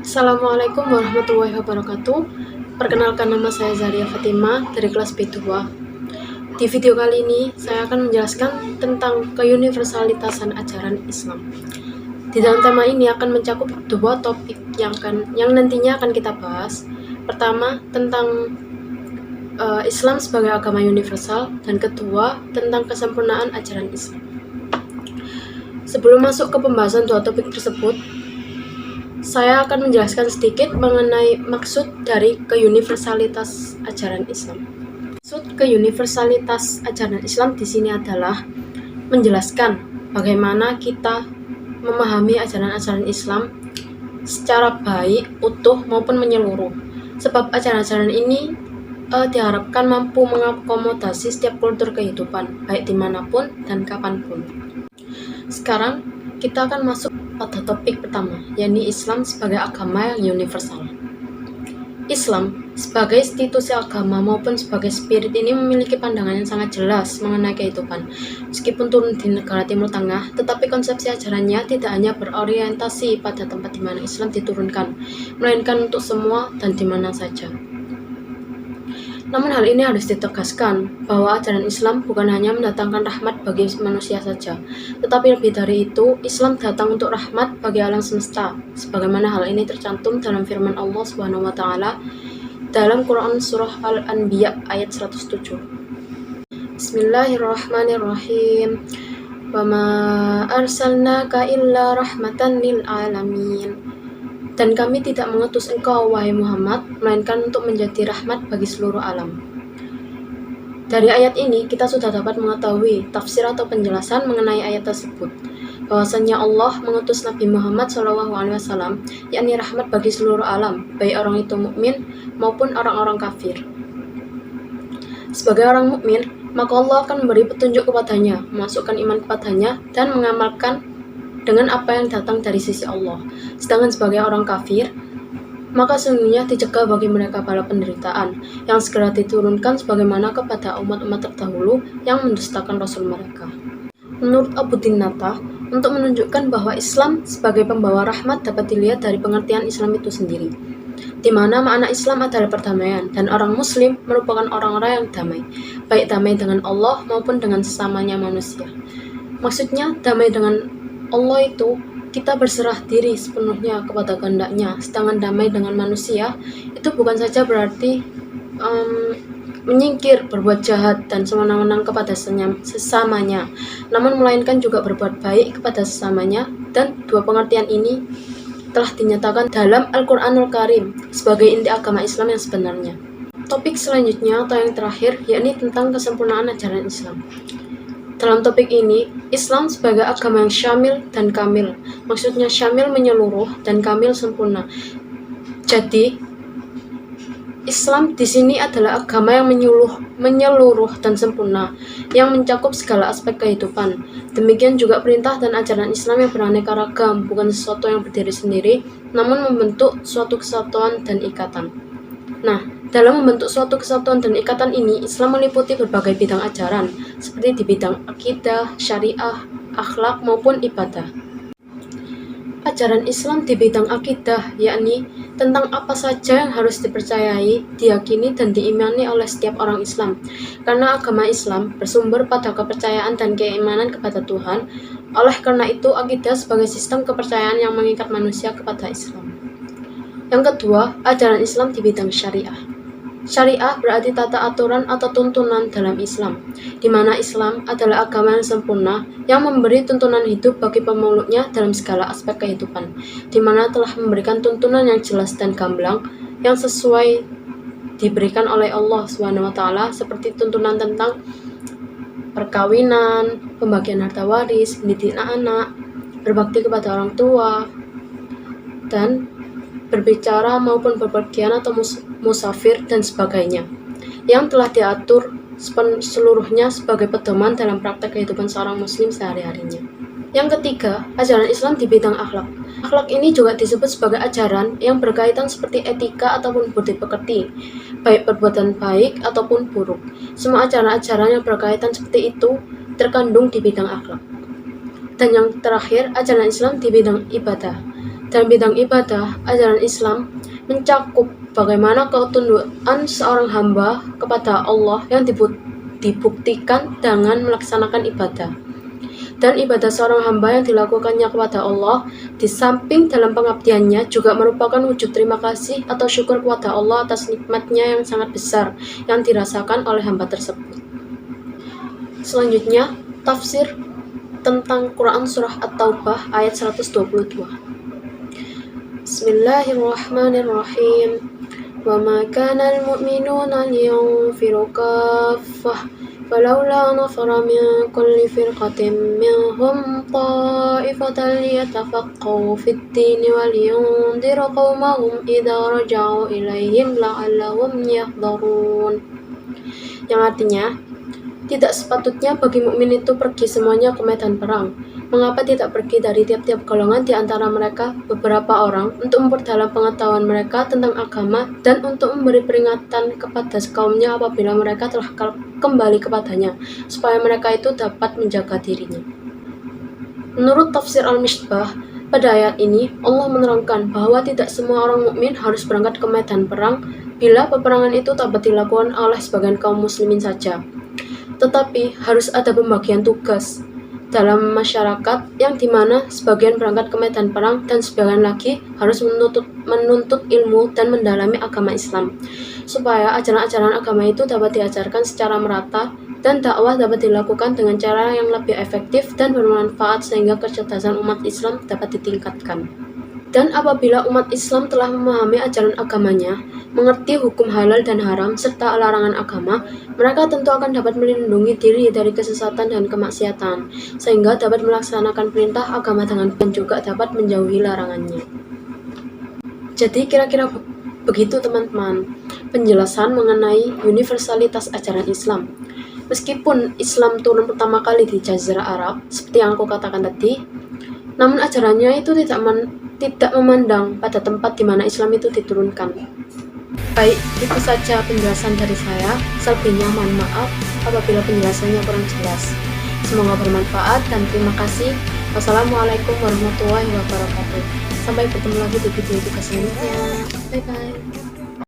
Assalamualaikum warahmatullahi wabarakatuh. Perkenalkan, nama saya Zaria Fatima dari kelas B2. Di video kali ini saya akan menjelaskan tentang keuniversalitasan ajaran Islam. Di dalam tema ini akan mencakup dua topik yang nantinya akan kita bahas. Pertama, tentang Islam sebagai agama universal, dan kedua, tentang kesempurnaan ajaran Islam. Sebelum masuk ke pembahasan dua topik tersebut, saya akan menjelaskan sedikit mengenai maksud dari keuniversalitas ajaran Islam. Maksud keuniversalitas ajaran Islam di sini adalah menjelaskan bagaimana kita memahami ajaran-ajaran Islam secara baik, utuh maupun menyeluruh. Sebab ajaran-ajaran ini diharapkan mampu mengakomodasi setiap kultur kehidupan, baik dimanapun dan kapanpun. Sekarang kita akan masuk pada topik pertama, yakni Islam sebagai agama yang universal. Islam sebagai institusi agama maupun sebagai spirit ini memiliki pandangan yang sangat jelas mengenai kehidupan. Meskipun turun di negara Timur Tengah, tetapi konsepsi ajarannya tidak hanya berorientasi pada tempat di mana Islam diturunkan, melainkan untuk semua dan di mana saja. Namun hal ini harus ditegaskan bahwa ajaran Islam bukan hanya mendatangkan rahmat bagi manusia saja, tetapi lebih dari itu, Islam datang untuk rahmat bagi alam semesta, sebagaimana hal ini tercantum dalam firman Allah SWT dalam Quran Surah Al-Anbiya ayat 107. Bismillahirrahmanirrahim. Wa ma arsalnaka illa rahmatan lil alamin. Dan kami tidak mengutus engkau, wahai Muhammad, melainkan untuk menjadi rahmat bagi seluruh alam. Dari ayat ini, kita sudah dapat mengetahui tafsir atau penjelasan mengenai ayat tersebut, bahwasannya Allah mengutus Nabi Muhammad SAW, yakni rahmat bagi seluruh alam, baik orang itu mukmin maupun orang-orang kafir. Sebagai orang mukmin, maka Allah akan memberi petunjuk kepadanya, memasukkan iman kepadanya, dan mengamalkan dengan apa yang datang dari sisi Allah. Sedangkan sebagai orang kafir, maka sesungguhnya dicegah bagi mereka bala penderitaan yang segera diturunkan sebagaimana kepada umat-umat terdahulu yang mendustakan Rasul mereka. Menurut Abu Dinnata, untuk menunjukkan bahwa Islam sebagai pembawa rahmat dapat dilihat dari pengertian Islam itu sendiri, di mana makna Islam adalah perdamaian, dan orang Muslim merupakan orang-orang yang damai, baik damai dengan Allah maupun dengan sesamanya manusia. Maksudnya, damai dengan Allah itu kita berserah diri sepenuhnya kepada kehendak-Nya, sedangkan damai dengan manusia itu bukan saja berarti menyingkir, berbuat jahat dan semena-mena kepada sesamanya, namun melainkan juga berbuat baik kepada sesamanya, dan dua pengertian ini telah dinyatakan dalam Al-Quranul Karim sebagai inti agama Islam yang sebenarnya. Topik selanjutnya atau yang terakhir yakni tentang kesempurnaan ajaran Islam. Dalam topik ini, Islam sebagai agama yang syamil dan kamil. Maksudnya syamil menyeluruh dan kamil sempurna. Jadi, Islam di sini adalah agama yang menyeluruh dan sempurna, yang mencakup segala aspek kehidupan. Demikian juga perintah dan ajaran Islam yang beraneka ragam, bukan sesuatu yang berdiri sendiri, namun membentuk suatu kesatuan dan ikatan. Nah, dalam membentuk suatu kesatuan dan ikatan ini, Islam meliputi berbagai bidang ajaran, seperti di bidang akidah, syariah, akhlak, maupun ibadah. Ajaran Islam di bidang akidah, yakni tentang apa saja yang harus dipercayai, diyakini, dan diimani oleh setiap orang Islam. Karena agama Islam bersumber pada kepercayaan dan keimanan kepada Tuhan, oleh karena itu akidah sebagai sistem kepercayaan yang mengikat manusia kepada Islam. Yang kedua, ajaran Islam di bidang syariah. Syariah berarti tata aturan atau tuntunan dalam Islam, di mana Islam adalah agama yang sempurna yang memberi tuntunan hidup bagi pemeluknya dalam segala aspek kehidupan, di mana telah memberikan tuntunan yang jelas dan gamblang yang sesuai diberikan oleh Allah SWT, seperti tuntunan tentang perkawinan, pembagian harta waris, mendidik anak, berbakti kepada orang tua, dan berbicara maupun bepergian atau musafir dan sebagainya, yang telah diatur seluruhnya sebagai pedoman dalam praktek kehidupan seorang muslim sehari-harinya. Yang ketiga, ajaran Islam di bidang akhlak. Akhlak ini juga disebut sebagai ajaran yang berkaitan seperti etika ataupun budi pekerti, baik perbuatan baik ataupun buruk. Semua ajaran-ajaran yang berkaitan seperti itu terkandung di bidang akhlak. Dan yang terakhir, ajaran Islam di bidang ibadah. Dalam bidang ibadah, ajaran Islam mencakup bagaimana ketundukan seorang hamba kepada Allah yang dibuktikan dengan melaksanakan ibadah. Dan ibadah seorang hamba yang dilakukannya kepada Allah, di samping dalam pengabdiannya, juga merupakan wujud terima kasih atau syukur kepada Allah atas nikmatnya yang sangat besar yang dirasakan oleh hamba tersebut. Selanjutnya, tafsir tentang Quran Surah At-Taubah ayat 122. Bismillahirrahmanirrahim. Wa ma kana al-mu'minuna liyanfiru kaffah falawla nafara min kulli firqatin minhum ta'ifatan liyatafaqahu fid-din wa liyunziru qaumahum idza raja'u ilaihim la'allahum yahdharun. Yang artinya, tidak sepatutnya bagi mukmin itu pergi semuanya ke medan perang. Mengapa tidak pergi dari tiap-tiap golongan di antara mereka beberapa orang untuk memperdalam pengetahuan mereka tentang agama dan untuk memberi peringatan kepada kaumnya apabila mereka telah kembali kepadanya, supaya mereka itu dapat menjaga dirinya. Menurut tafsir Al-Misbah, pada ayat ini Allah menerangkan bahwa tidak semua orang mukmin harus berangkat ke medan perang bila peperangan itu dapat dilakukan oleh sebagian kaum muslimin saja. Tetapi harus ada pembagian tugas dalam masyarakat yang dimana sebagian berangkat ke medan perang dan sebagian lagi harus menuntut ilmu dan mendalami agama Islam, supaya ajaran-ajaran agama itu dapat diajarkan secara merata dan dakwah dapat dilakukan dengan cara yang lebih efektif dan bermanfaat sehingga kecerdasan umat Islam dapat ditingkatkan. Dan apabila umat Islam telah memahami ajaran agamanya, mengerti hukum halal dan haram serta larangan agama, mereka tentu akan dapat melindungi diri dari kesesatan dan kemaksiatan, sehingga dapat melaksanakan perintah agama dengan dan juga dapat menjauhi larangannya. Jadi kira-kira begitu teman-teman, penjelasan mengenai universalitas ajaran Islam. Meskipun Islam turun pertama kali di Jazirah Arab, seperti yang aku katakan tadi, namun ajarannya itu tidak memandang pada tempat di mana Islam itu diturunkan. Baik, itu saja penjelasan dari saya. Selebihnya mohon maaf apabila penjelasannya kurang jelas. Semoga bermanfaat dan terima kasih. Wassalamualaikum warahmatullahi wabarakatuh. Sampai bertemu lagi di video selanjutnya. Bye bye.